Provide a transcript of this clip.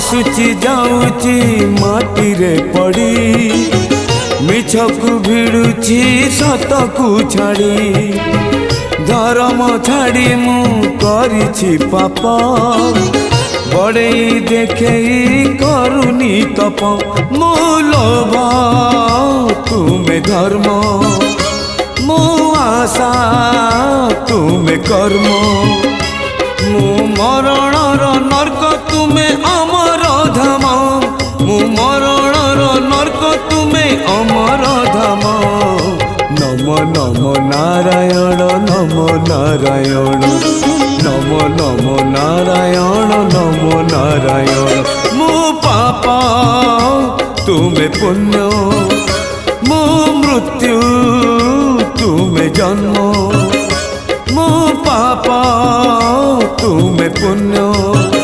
आसुची जाऊची माटी रे पड़ी मिछकु भिड़ुची सतकु छाड़ी धर्म छाड़ी मु करिछि पाप बड़े देखे करुनी तप मो लोभ तुमे धर्म मो आशा तुमे कर्म मु मरणर नर्क तुमे अमर धाम मु मरणर नर्क तुमे अमर धाम नम नम नारायण नम नारायण नम नम नारायण नम नारायण मु पाप तुमे पुण्य मु मृत्यु तुमे जन्म मो पाप तुमे पुण्य